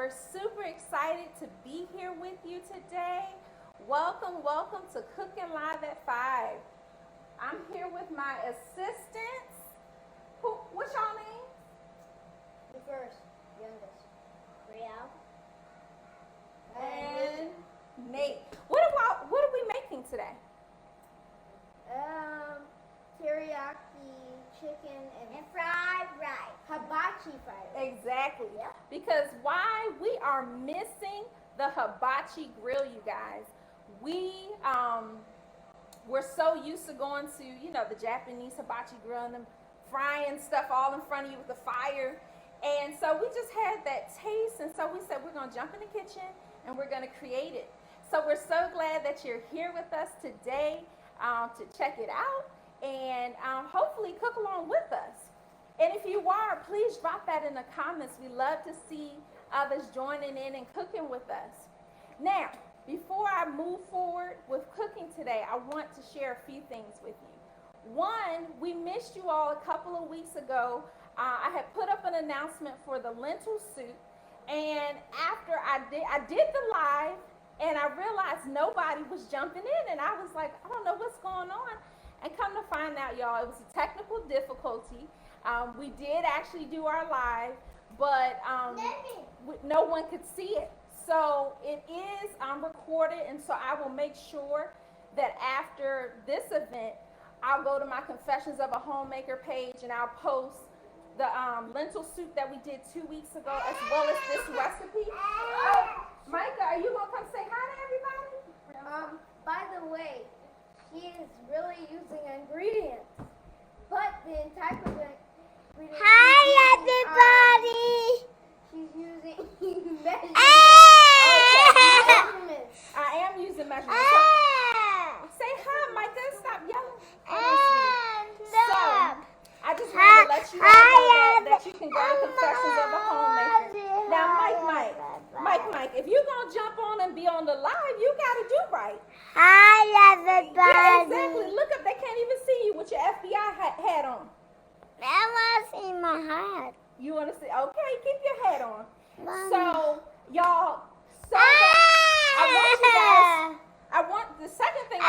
We're super excited to be here with you today. Welcome, welcome to Cookin Live at 5. I'm here with my assistants. What's y'all name? The first, youngest. Real. And Nate. What are we making today? Teriyaki chicken and fried rice. Hibachi fried rice. Exactly. Yeah. Because why we are missing the hibachi grill, you guys. We're so used to going to, the Japanese hibachi grill and them frying stuff all in front of you with the fire. And so we just had that taste, and so we said we're going to jump in the kitchen and we're going to create it. So we're so glad that you're here with us today to check it out and hopefully cook along with us. And if you are, please drop that in the comments. We love to see others joining in and cooking with us. Now, before I move forward with cooking today, I want to share a few things with you. One, we missed you all a couple of weeks ago. I had put up an announcement for the lentil soup, and after I did the live, and I realized nobody was jumping in, and I was like, I don't know what's going on. And come to find out, y'all, it was a technical difficulty. We did actually do our live, but no one could see it. So it is recorded, and so I will make sure that after this event, I'll go to my Confessions of a Homemaker page, and I'll post the lentil soup that we did 2 weeks ago, as well as this recipe. Micah, are you going to come say hi to everybody? By the way, she is really using ingredients, but the type of ingredients. Hi, everybody. She's using measurements. I am using measurements. Say hi, Micah. Stop yelling. So, I just wanted to let you all know that you can go to Confessions of a Homemaker. Now, Mike, if you're going to jump on and be on the live, you got to do right. Hi, everybody. Yeah, exactly. Look up. They can't even see you with your FBI hat on. I want to see my hat. You want to see? Okay, keep your hat on. Mama. So, y'all, the second thing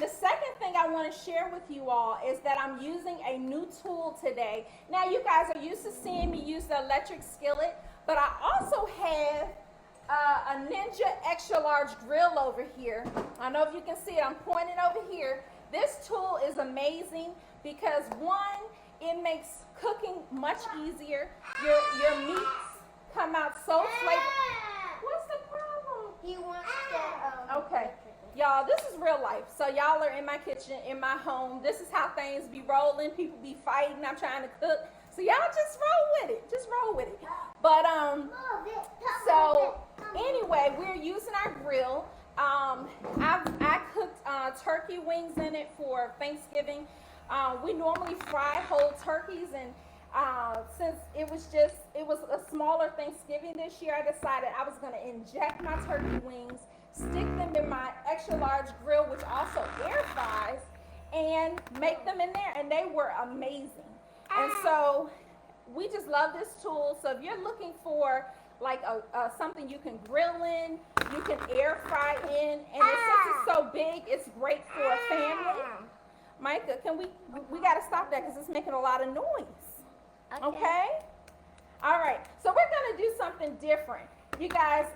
the second thing I want to share with you all is that I'm using a new tool today. Now, you guys are used to seeing me use the electric skillet, but I also have a Ninja extra large grill over here. I don't know if you can see it. I'm pointing over here. This tool is amazing because, one, it makes cooking much easier. Your meats come out so flavorful. What's the problem? He wants to. Okay. Y'all, this is real life. So y'all are in my kitchen, in my home. This is how things be rolling. People be fighting. I'm trying to cook. So y'all just roll with it. Just roll with it. But so anyway, we're using our grill. I cooked turkey wings in it for Thanksgiving. We normally fry whole turkeys, and since it was a smaller Thanksgiving this year, I decided I was going to inject my turkey wings, stick them in my extra large grill, which also air fries, and make them in there, and they were amazing. And so we just love this tool. So if you're looking for like something you can grill in, you can air fry in, and since it's so big, it's great for a family. Micah, we got to stop that because it's making a lot of noise. Okay? All right. So we're going to do something different. You guys,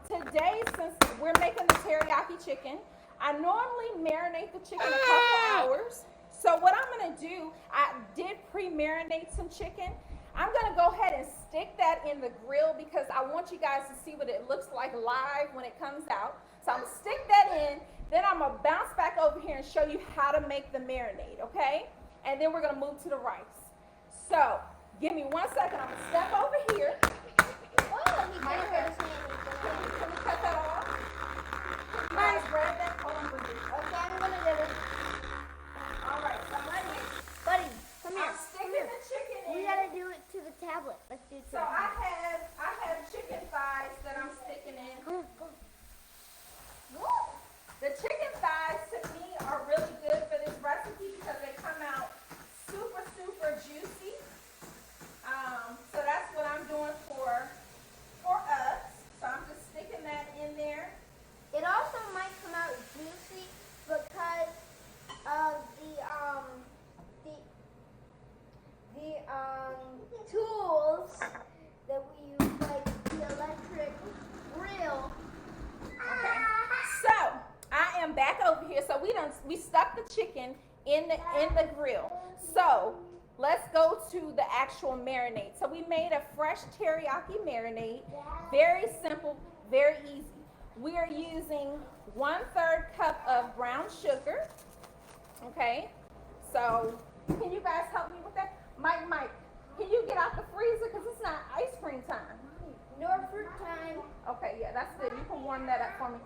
today, since we're making the teriyaki chicken, I normally marinate the chicken a couple hours. So what I'm going to do, I did pre-marinate some chicken. I'm going to go ahead and stick that in the grill because I want you guys to see what it looks like live when it comes out. So I'm going to stick that in. Then I'm going to bounce back over here and show you how to make the marinade, okay? And then we're going to move to the rice. So give me 1 second. I'm going to step over here. Oh, he Can we cut that off? Guys, grab that. Hold on, Bridget. Okay, I'm going to do it. All right. So Buddy, come here. I'm sticking the chicken in. We got to do it to the tablet. Let's do it to So the I tablet. have chicken thighs that I'm sticking in. Come on. The chicken thighs to me are really good for this recipe because they come out super, super juicy. So that's what chicken in the grill. So let's go to the actual marinade. So we made a fresh teriyaki marinade. Very simple, very easy. We are using 1/3 cup of brown sugar. Okay. So can you guys help me with that? Mike, can you get out the freezer because it's not ice cream time? Nor fruit time. Okay, yeah, that's good. You can warm that up for me.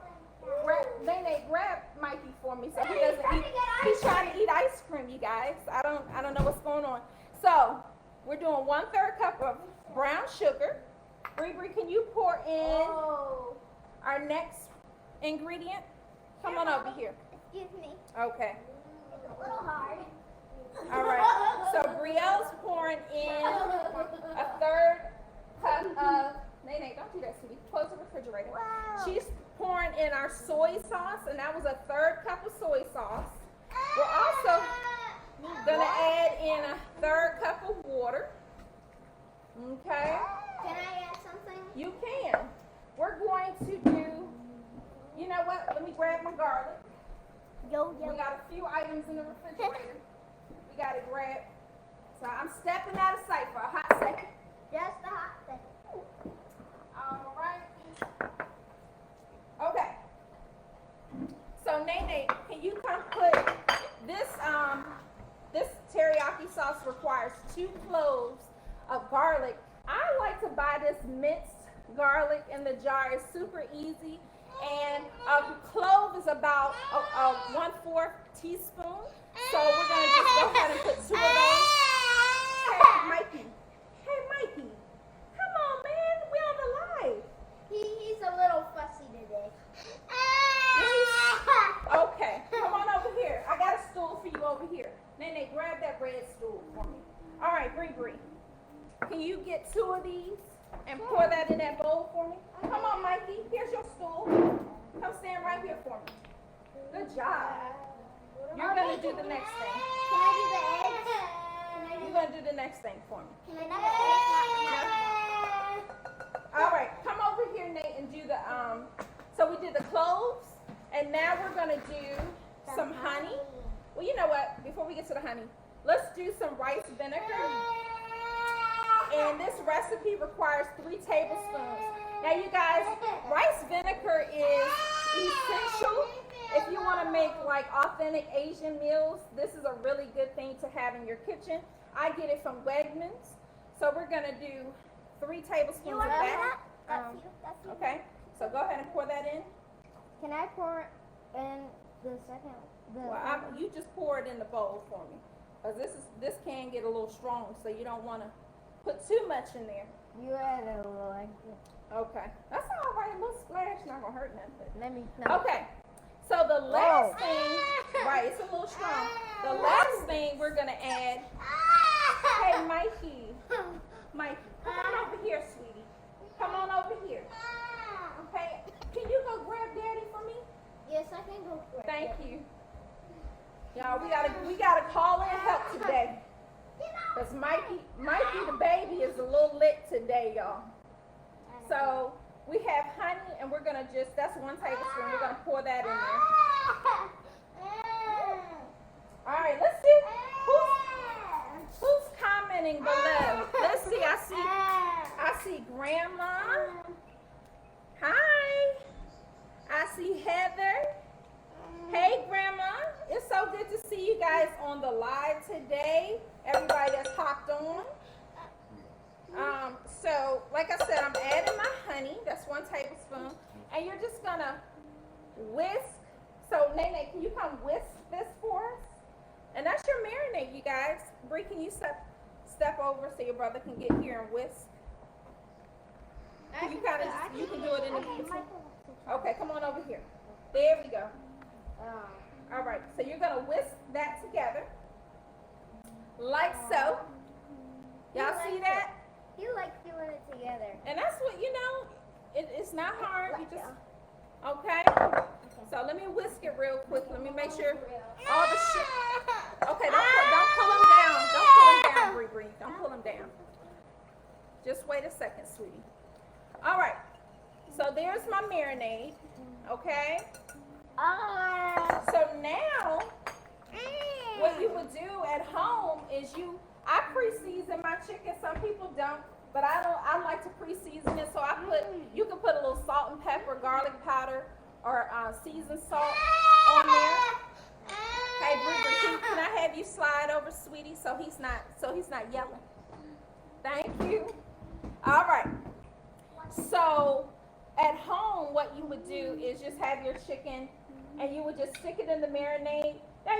Grab Mikey for me so he doesn't eat. He's trying to eat ice cream, you guys. I don't know what's going on. So we're doing 1/3 cup of brown sugar. Bree, can you pour in our next ingredient? Come on over here. Excuse me. Okay. It's a little hard. All right. So Brielle's pouring in 1/3 cup of. Nene, don't do that, sweetie. Close the refrigerator. Wow. She's pouring in our soy sauce, and that was 1/3 cup of soy sauce. We're also gonna add in 1/3 cup of water. Okay. Can I add something? You can. We're going to do. You know what? Let me grab my garlic. Yo. We got a few items in the refrigerator. We gotta grab. So I'm stepping out of sight for a hot second. Just a hot second. All right. Okay. So Nene, can you come put this? This teriyaki sauce requires 2 cloves of garlic. I like to buy this minced garlic in the jar. It's super easy, and a clove is about a 1/4 teaspoon. So we're gonna just go ahead and put 2 of those. Hey, Mikey. Come on, man. We on the live. He's a little fussy today. Okay, come on over here. I got a stool for you over here. Nene, grab that red stool for me. All right, Bree. Can you get 2 of these and pour that in that bowl for me? Come on, Mikey. Here's your stool. Come stand right here for me. Good job. You're going to do the next thing. Can I do the eggs? You're going to do the next thing for me. Can I do the eggs? All right, come over here, Nate, and do the, so we did the cloves, and now we're going to do some honey. Well, you know what? Before we get to the honey, let's do some rice vinegar. And this recipe requires 3 tablespoons. Now, you guys, rice vinegar is essential. If you want to make like authentic Asian meals, this is a really good thing to have in your kitchen. I get it from Wegmans. So we're going to do 3 tablespoons of that. That's you. Okay, so go ahead and pour that in. Can I pour in the second? Well, you just pour it in the bowl for me, because this can get a little strong, so you don't want to put too much in there. You add a little extra. Okay, that's all right. A little splash, not gonna hurt nothing. Let me know. Okay, so the last thing, right? It's a little strong. The last thing we're gonna add. Hey, Mikey, come on over here, sweetie. Come on over here. Okay, can you go grab Daddy for me? Yes, I can go for it. Thank you. Y'all, we gotta call in help today. Because Mikey the baby is a little lit today, y'all. So we have honey, and we're gonna that's 1 tablespoon. We're gonna pour that in there. All right, let's see who's commenting below. Let's see. I see Grandma. Hi. I see Heather. Hey, Grandma. It's so good to see you guys on the live today. Everybody that's hopped on. So, like I said, I'm adding my honey. That's 1 tablespoon. And you're just going to whisk. So, Nene, can you come whisk this for us? And that's your marinade, you guys. Bree, can you step over so your brother can get here and whisk? You can do it in the kitchen. Okay, come on over here. There we go. All right, so you're going to whisk that together. Like so. Y'all see that? He likes doing it together. And that's what, it's not hard. You just, okay? So let me whisk it real quick. Let me make sure all the shit. Okay, don't pull them down. Don't pull them down, Bree. Don't pull them down. Just wait a second, sweetie. All right. So there's my marinade. Okay? So now What you would do at home is I pre-season my chicken. Some people don't, but I like to pre-season it. So you can put a little salt and pepper, garlic powder, or seasoned salt on there. Hey, Brie, can I have you slide over, sweetie, so he's not yelling? Thank you. All right. So at home, what you would do is just have your chicken, and you would just stick it in the marinade. Now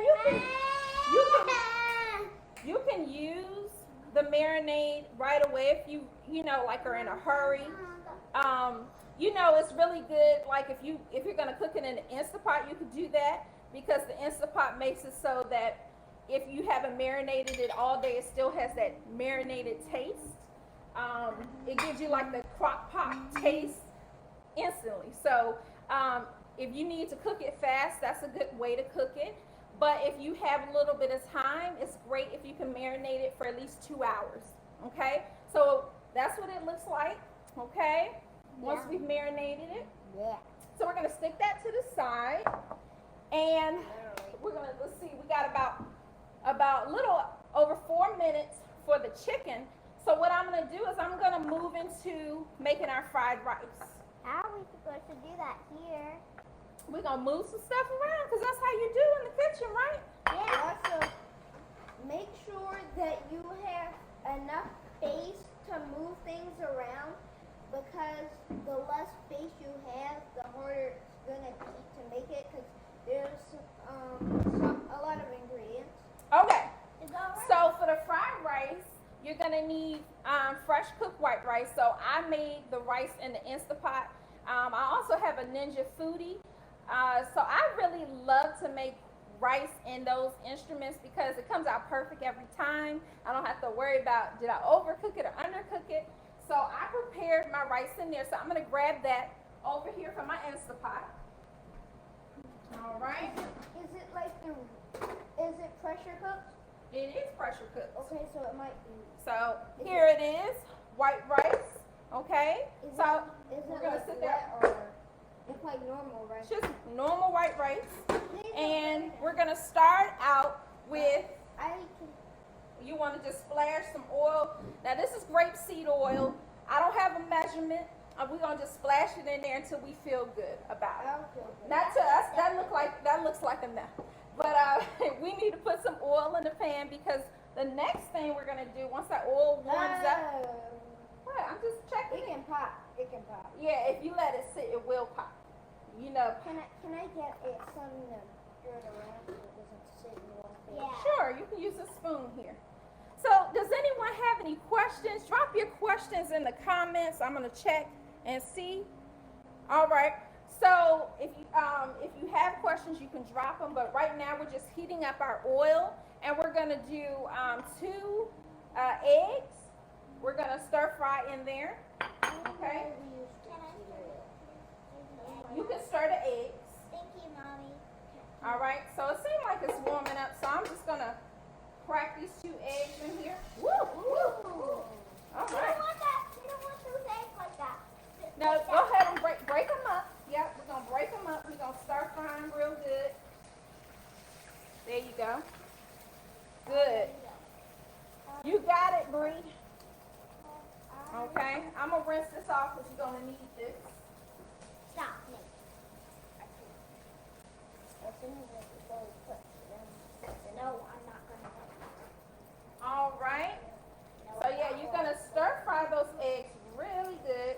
you can use the marinade right away if you know, like, are in a hurry. It's really good. Like if you're gonna cook it in an Instapot, you could do that, because the Instapot makes it so that if you haven't marinated it all day, it still has that marinated taste. It gives you like the crock pot taste instantly. So if you need to cook it fast, that's a good way to cook it. But if you have a little bit of time, it's great if you can marinate it for at least 2 hours. Okay? So that's what it looks like. Okay? Once we've marinated it. Yeah. So we're going to stick that to the side. And let's see, we got about a little over 4 minutes for the chicken. So what I'm going to do is I'm going to move into making our fried rice. How are we supposed to do that here? We're going to move some stuff around, because that's how you do in the kitchen, right? Yeah. Also, make sure that you have enough space to move things around, because the less space you have, the harder it's gonna be to make it, because there's a lot of ingredients. Okay. Is that right? So for the fried rice, you're going to need fresh cooked white rice. So I made the rice in the Instapot. I also have a Ninja Foodie. So I really love to make rice in those instruments, because it comes out perfect every time. I don't have to worry about, did I overcook it or undercook it. So I prepared my rice in there. So I'm going to grab that over here from my Instapot. All right. Is it pressure cooked? It is pressure cooked. Okay, so it might be. So here it is, white rice. Okay. Is So it we're gonna like sit wet, there. or it's like normal, right? It's just normal white rice. And we're going to start out with, you want to just splash some oil. Now this is grapeseed oil. I don't have a measurement. We're going to just splash it in there until we feel good about it. Not to us, that looks like enough. But we need to put some oil in the pan, because the next thing we're going to do, once that oil warms up, what? I'm just checking. It can pop. It can pop. Yeah, if you let it sit, it will pop. You know. Can I get it something to stir it around so it doesn't sit in one place? Yeah. Sure, you can use a spoon here. So, does anyone have any questions? Drop your questions in the comments. I'm going to check and see. All right. So, if you have questions, you can drop them. But right now, we're just heating up our oil, and we're going to do 2 eggs. We're going to stir fry in there. Okay. You can stir the eggs. Thank you, Mommy. All right. So it seems like it's warming up. So I'm just going to crack these 2 eggs in here. Woo! Woo! All You right. don't want that. You don't want those eggs like that. Now go ahead and break them up. Yep, we're going to break them up. We're going to stir fry them real good. There you go. Good. You got it, Bree. Okay. I'm going to rinse this off, because you're going to need this. Stop me. As soon as it goes, put it in. No, I'm not gonna. All right. So yeah, you're gonna stir fry those eggs really good.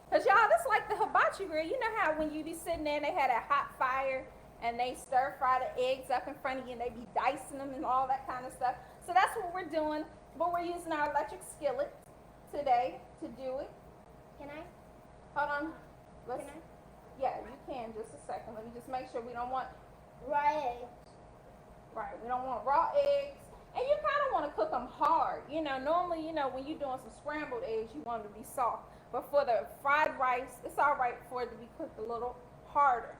Cause y'all, this like the hibachi grill. You know how when you be sitting there and they had a hot fire and they stir fry the eggs up in front of you and they be dicing them and all that kind of stuff. So that's what we're doing. But we're using our electric skillet today to do it. Can I? Hold on. Let's, Can I? yeah, you can. Just a second. Let me just make sure we don't want. Right. Right, we don't want raw eggs. And you kind of want to cook them hard. You know, normally, when you're doing some scrambled eggs, you want them to be soft. But for the fried rice, it's all right for it to be cooked a little harder.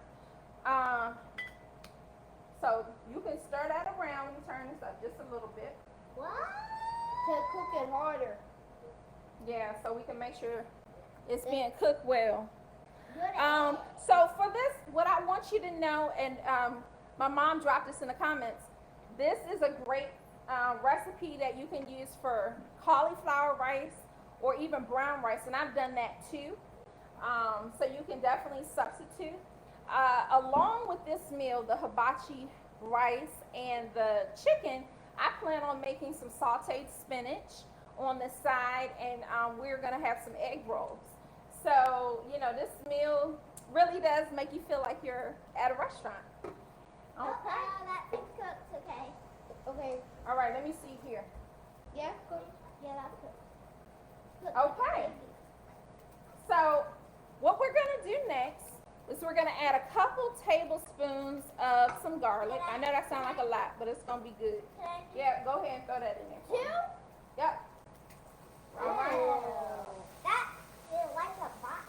So you can stir that around and turn this up just a little bit. What? To cook it harder. Yeah, so we can make sure it's being cooked well. Good. So for this, what I want you to know, and my mom dropped this in the comments, This is a great recipe that you can use for cauliflower rice or even brown rice, and I've done that too. So you can definitely substitute. Along with this meal, the hibachi rice and the chicken, I plan on making some sauteed spinach on the side, and we're gonna have some egg rolls. So, you know, this meal really does make you feel like you're at a restaurant. Okay. That thing's cooked, okay. Okay. All right, let me see here. Yeah. Cook. Yeah, that's cooked. Okay. So, what we're gonna do next is we're gonna add a couple tablespoons of some garlic. I know that sounds like a lot, but it's gonna be good. Yeah, go ahead and throw that in there. for me. 2? Yep. All right. That is like a box.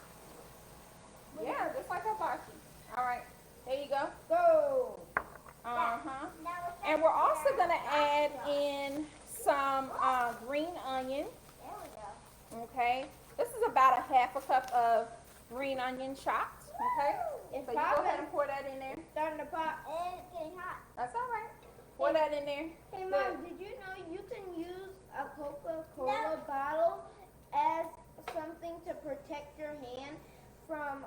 Yeah, just like hibachi. All right. There you go. Go. Uh-huh. Now it's And we're also gonna add in some green onion. There we go. Okay. This is about a half a cup of green onion chopped. Okay. It's So you go popping. ahead and pour that in there. Starting to pop. And it's getting hot. That's all right. Pour that in there. Hey Mom, did you know you can use a Coca-Cola bottle as something to protect your hand from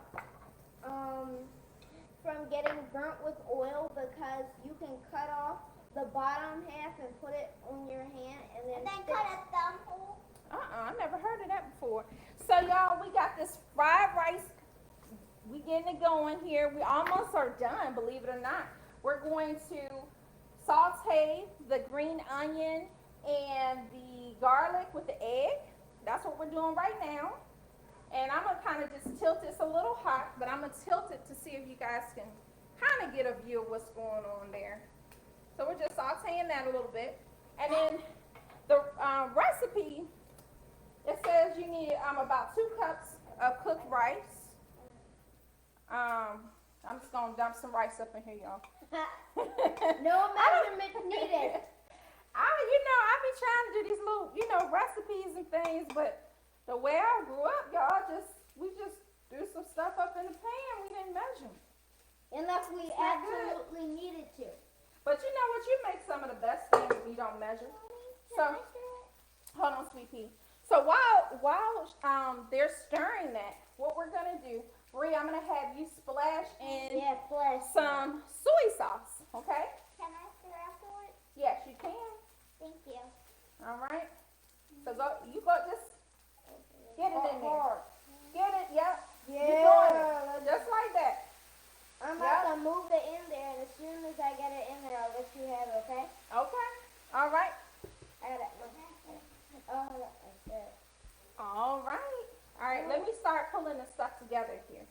getting burnt with oil, because you can cut off the bottom half and put it on your hand and then And then stick. cut a thumb hole. I never heard of that before. So y'all, we got this fried rice. We getting it going here. We almost are done, believe it or not. We're going to saute the green onion and the garlic with the egg. That's what we're doing right now. And I'm gonna kind of just tilt this a little hot, but I'm gonna tilt it to see if you guys can kind of get a view of what's going on there. So we're just sauteing that a little bit. And then the recipe, it says you need about 2 cups of cooked rice. I'm just gonna dump some rice up in here, y'all. No measurement needed. I be trying to do these little, recipes and things, but the way I grew up, y'all, we just threw some stuff up in the pan. We didn't measure. Unless we It's not good. absolutely needed to. But you know what? You make some of the best things when you don't measure. So, hold on, sweet pea. So while they're stirring that, what we're gonna do, Bree, I'm gonna have you splash in Yeah, flesh. some soy sauce. Okay? Can I stir afterwards? Yes, you can. Thank you. All right. So just get it in there. Hard. Get it. Yep. Yeah. You doing it. Just like that. I'm about to move it in there, and as soon as I get it in there, I'll let you have it, okay? Okay. All right. I got it. Oh, that's it. All right. All right. Let me start pulling the stuff together here.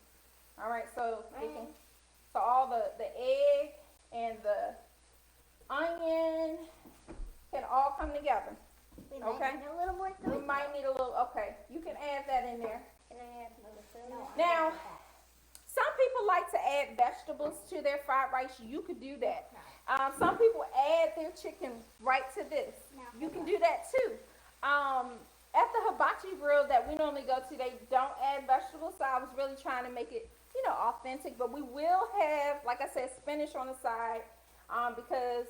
All right. So all the egg and the onion can all come together. We Okay. might need a little more We soy might need a little. Okay. You can add that in there. Can I add another soda? sauce. Now, some people like to add vegetables to their fried rice. You could do that. Some people add their chicken right to this. You can do that too. At the hibachi grill that we normally go to, they don't add vegetables, so I was really trying to make it, authentic. But we will have, like I said, spinach on the side, because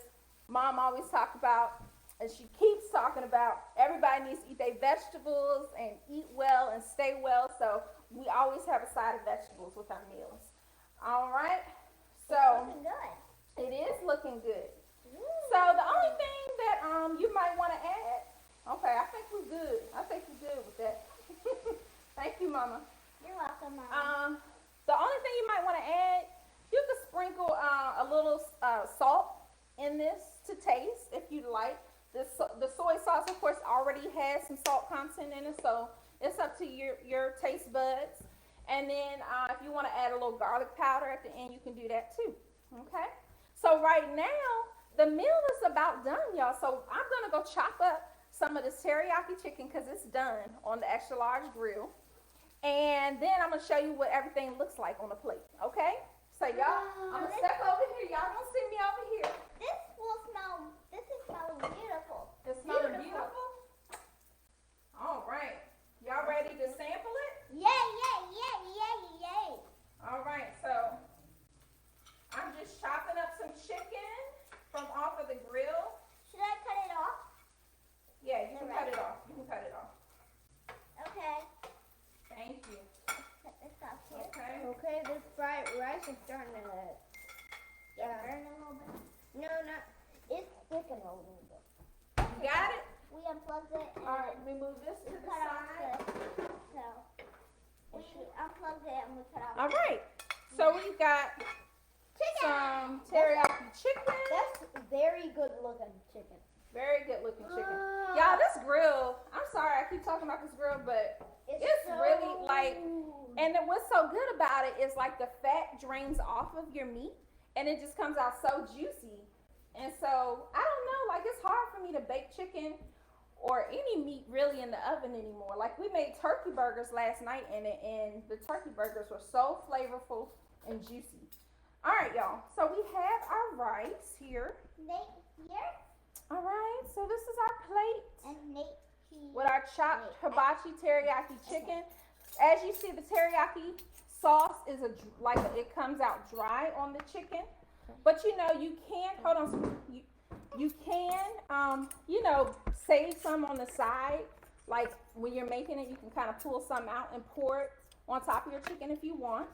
Mom always talks about, and she keeps talking about, everybody needs to eat their vegetables and eat well and stay well. So we always have a side of vegetables with our meals. All right. So Looking good. it is looking good. So the only thing that you might want to add, okay, I think we're good. I think we're good with that. Thank you, Mama. You're welcome, Mom. The only thing you might want to add, you could sprinkle a little salt in this to taste if you'd like. The soy sauce, of course, already has some salt content in it, so it's up to your taste buds. And then if you want to add a little garlic powder at the end, you can do that too. Okay? So right now, the meal is about done, y'all. So I'm going to go chop up some of this teriyaki chicken because it's done on the extra large grill. And then I'm going to show you what everything looks like on the plate. Okay? So y'all, I'm going to step over here. Y'all don't see me over here. This is smelling beautiful. It's smelling beautiful. All right. Y'all ready to sample it? Yay, yay, yay, yay, yay. All right. So I'm just chopping up some chicken from off of the grill. Okay, this fried rice is starting to burn a little bit. no, not it's thickening a little bit. You got it? We unplugged it and All right, we move this to we the cut off side. we unplugged it and we cut off. All right. So we've got some teriyaki chicken. That's very good looking chicken. Very good looking chicken. Y'all, this grill, I'm sorry I keep talking about this grill, but it's so really like, and what's so good about it is like the fat drains off of your meat and it just comes out so juicy. And so, I don't know, like it's hard for me to bake chicken or any meat really in the oven anymore. Like we made turkey burgers last night and the turkey burgers were so flavorful and juicy. All right, y'all. So we have our rice here. Nate here All right. So this is our plate and Nate here. with our chopped hibachi teriyaki chicken. As you see, the teriyaki sauce is it comes out dry on the chicken. But you know, you can hold on. You can save some on the side. Like when you're making it, you can kind of pull some out and pour it on top of your chicken if you want.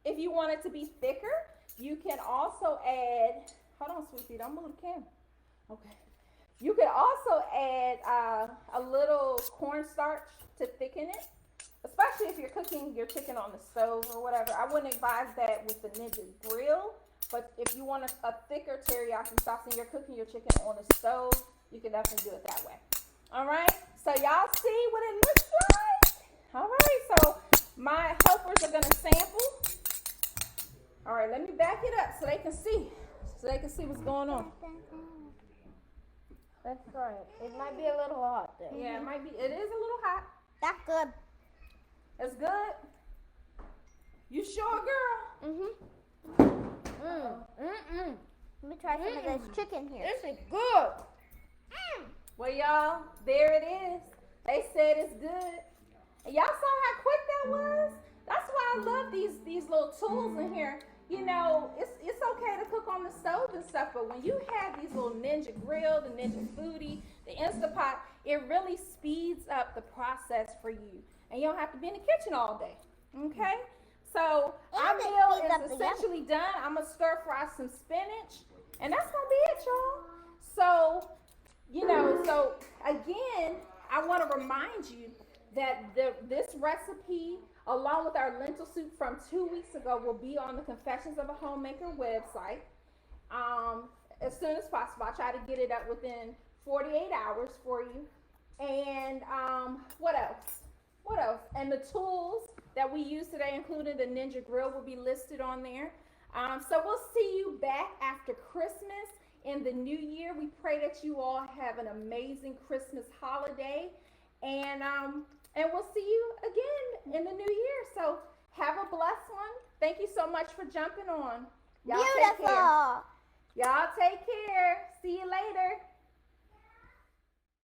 If you want it to be thicker, you can also add. Hold on, sweetie, don't move the camera. Okay. You can also add a little cornstarch to thicken it, especially if you're cooking your chicken on the stove or whatever. I wouldn't advise that with the Ninja grill, but if you want a thicker teriyaki sauce and you're cooking your chicken on the stove, you can definitely do it that way. All right, so y'all see what it looks like? All right, so my helpers are gonna sample. All right, let me back it up so they can see what's going on. That's right. It might be a little hot there. Yeah, it might be. It is a little hot. That's good. It's good. You sure, girl? Let me try some of this chicken here. This is good. Well, y'all, there it is. They said it's good. And y'all saw how quick that was? That's why I love these little tools in here. You know, it's okay to cook on the stove and stuff, but when you have these little Ninja grill, the Ninja Foodie, the Instapot, it really speeds up the process for you. And you don't have to be in the kitchen all day. Okay? So our And it meal speeds up is the essentially done. I'm gonna stir fry some spinach, and that's gonna be it, y'all. So, so again, I want to remind you that this recipe, along with our lentil soup from 2 weeks ago, will be on the Confessions of a Homemaker website as soon as possible. I'll try to get it up within 48 hours for you. And what else? What else? And the tools that we use today, including the Ninja Grill, will be listed on there. So we'll see you back after Christmas in the new year. We pray that you all have an amazing Christmas holiday. And we'll see you again in the new year. So have a blessed one. Thank you so much for jumping on. Y'all take care. Beautiful. Y'all take care. See you later.